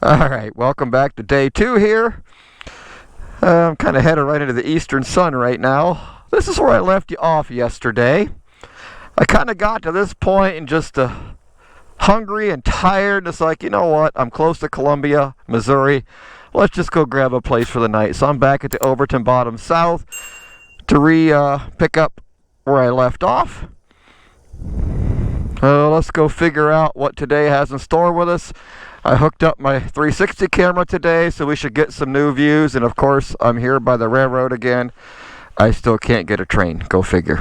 Alright, welcome back to day 2 here. I'm kind of headed right into the eastern sun right now. This is where I left you off yesterday. I kind of got to this point and just hungry and tired. It's like, you know what? I'm close to Columbia, Missouri. Let's just go grab a place for the night. So I'm back at the Overton Bottom South to pick up where I left off. Let's go figure out what today has in store with us. I hooked up my 360 camera today, so we should get some new views. And of course, I'm here by the railroad again. I still can't get a train. Go figure.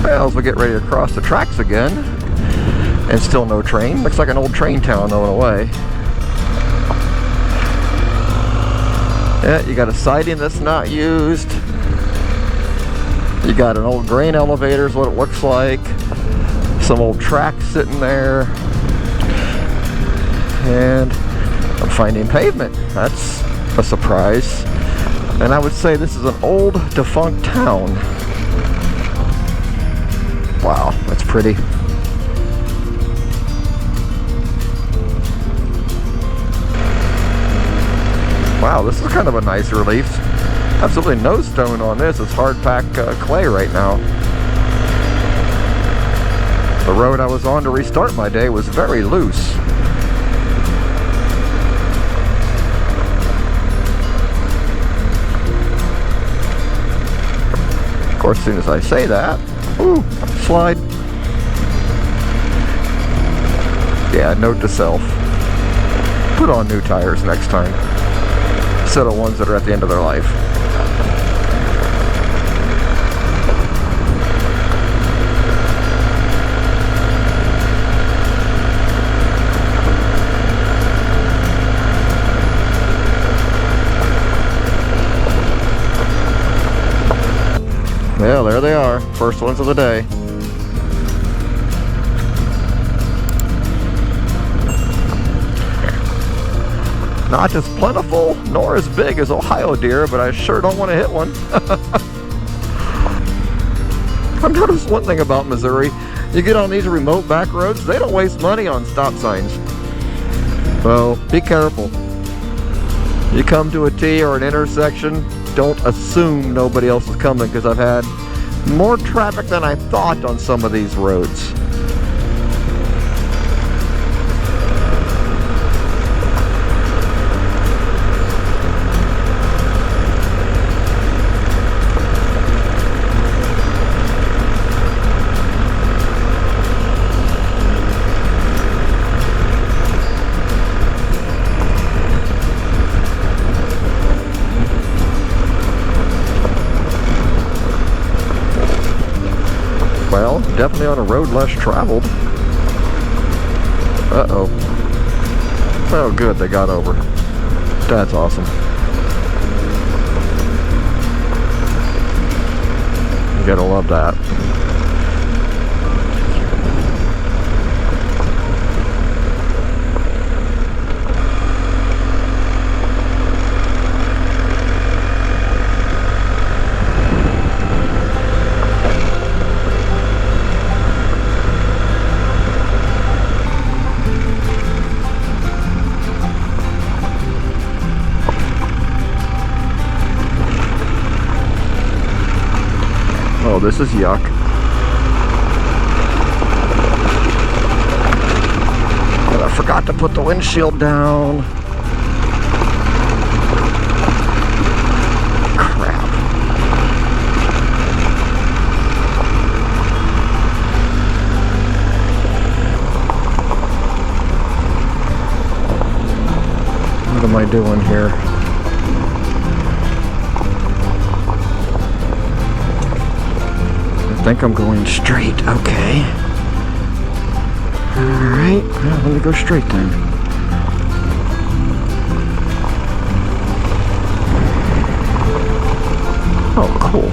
Well, as we get ready to cross the tracks again, and still no train. Looks like an old train town though in a way. Yeah, you got a siding that's not used. You got an old grain elevator is what it looks like. Some old tracks sitting there. And I'm finding pavement. That's a surprise. And I would say this is an old defunct town. Wow, that's pretty. Wow, this is kind of a nice relief. Absolutely no stone on this. It's hard packed clay right now. The road I was on to restart my day was very loose. Of course, as soon as I say that, ooh, slide. Yeah, note to self. Put on new tires next time. Instead of ones that are at the end of their life. Well, there they are. First ones of the day. Not as plentiful nor as big as Ohio deer, but I sure don't want to hit one. I've noticed one thing about Missouri. You get on these remote back roads, they don't waste money on stop signs. So be careful. You come to a T or an intersection, don't assume nobody else is coming, because I've had more traffic than I thought on some of these roads. Well, definitely on a road less traveled. Uh-oh. Oh, good, they got over. That's awesome. You gotta love that. Oh, this is yuck. And I forgot to put the windshield down. Crap. What am I doing here? I think I'm going straight. Okay. Alright, well, let me go straight then. Oh, cool.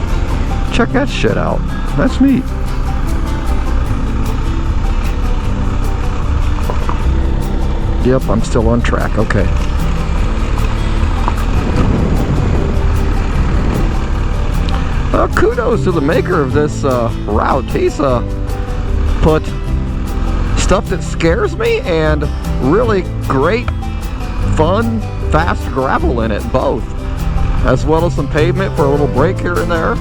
Check that shit out. That's neat. Yep, I'm still on track. Okay. Well, kudos to the maker of this route. He's put stuff that scares me and really great, fun, fast gravel in it, both. As well as some pavement for a little break here and there.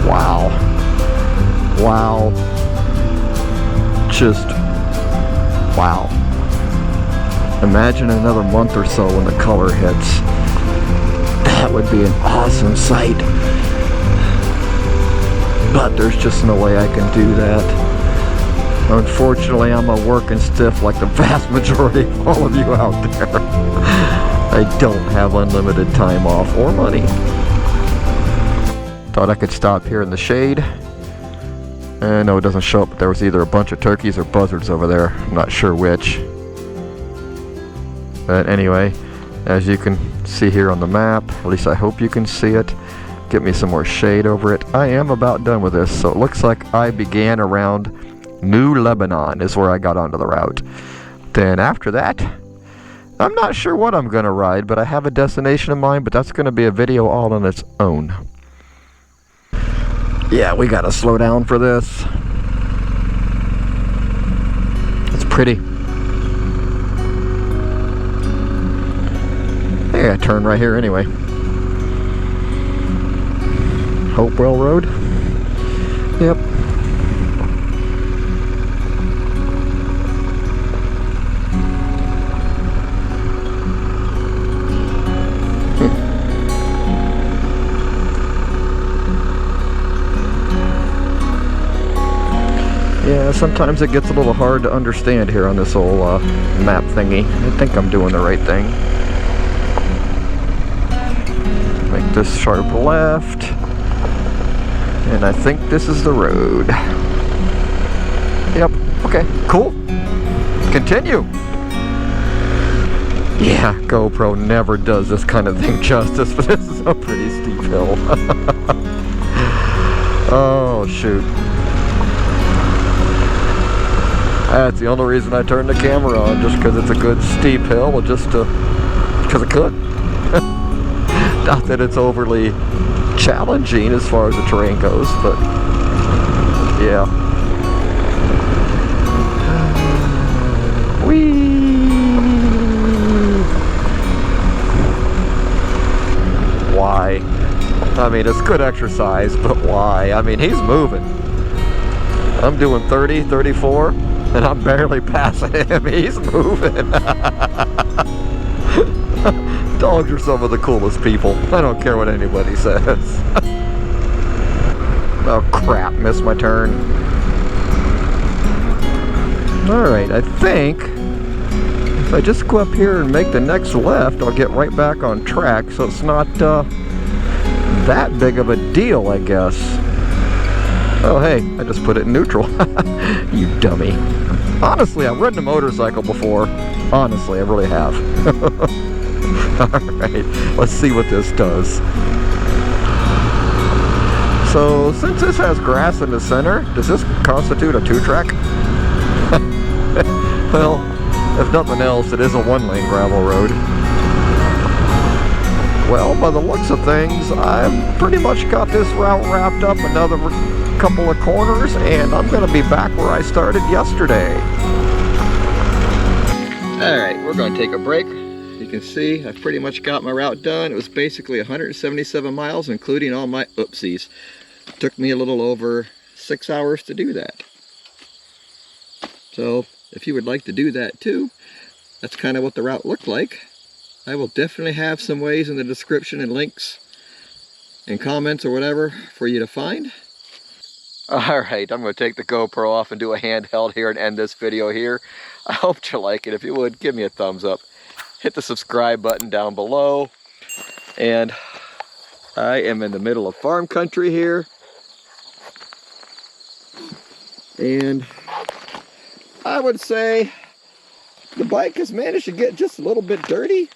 Wow. Wow. Just wow. Imagine another month or so when the color hits. That would be an awesome sight. But there's just no way I can do that. Unfortunately, I'm a working stiff like the vast majority of all of you out there. I don't have unlimited time off or money. Thought I could stop here in the shade. No, it doesn't show up, but there was either a bunch of turkeys or buzzards over there. I'm not sure which. But anyway, as you can see here on the map, at least I hope you can see it, get me some more shade over it. I am about done with this, so it looks like I began around New Lebanon is where I got onto the route. Then after that, I'm not sure what I'm going to ride, but I have a destination in mind, but that's going to be a video all on its own. Yeah, we got to slow down for this. It's pretty. Yeah, turn right here anyway. Hopewell Road. Yep. Yeah, sometimes it gets a little hard to understand here on this old map thingy. I think I'm doing the right thing. Make this sharp left. And I think this is the road. Yep, okay, cool. Continue. Yeah, GoPro never does this kind of thing justice, but this is a pretty steep hill. Oh, shoot. That's the only reason I turned the camera on, just because it's a good steep hill, or just because I could. Not that it's overly challenging as far as the terrain goes, but yeah. Whee! Why? I mean, it's good exercise, but why? I mean, he's moving. I'm doing 30, 34. And I'm barely passing him. He's moving. Dogs are some of the coolest people. I don't care what anybody says. Oh crap, missed my turn. Alright, I think if I just go up here and make the next left, I'll get right back on track, so it's not that big of a deal, I guess. Oh hey, I just put it in neutral. You dummy. Honestly, I've ridden a motorcycle before. Honestly, I really have. Alright, let's see what this does. So, since this has grass in the center, does this constitute a 2-track? Well, if nothing else, it is a 1-lane gravel road. Well, by the looks of things, I've pretty much got this route wrapped up. Another couple of corners, and I'm going to be back where I started yesterday. Alright, we're going to take a break. You can see I've pretty much got my route done. It was basically 177 miles, including all my oopsies. It took me a little over 6 hours to do that. So, if you would like to do that too, that's kind of what the route looked like. I will definitely have some ways in the description and links and comments or whatever for you to find. Alright, I'm going to take the GoPro off and do a handheld here and end this video here. I hope you like it. If you would, give me a thumbs up. Hit the subscribe button down below. And I am in the middle of farm country here. And I would say the bike has managed to get just a little bit dirty.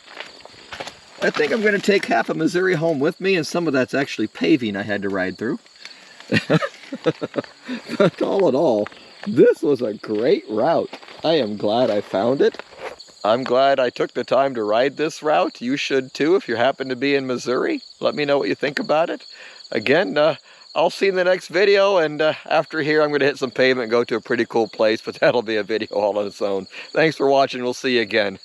I think I'm going to take half of Missouri home with me, and some of that's actually paving I had to ride through. But all in all, this was a great route. I am glad I found it. I'm glad I took the time to ride this route. You should too if you happen to be in Missouri. Let me know what you think about it. Again, I'll see you in the next video, and after here I'm going to hit some pavement and go to a pretty cool place, but that'll be a video all on its own. Thanks for watching. We'll see you again.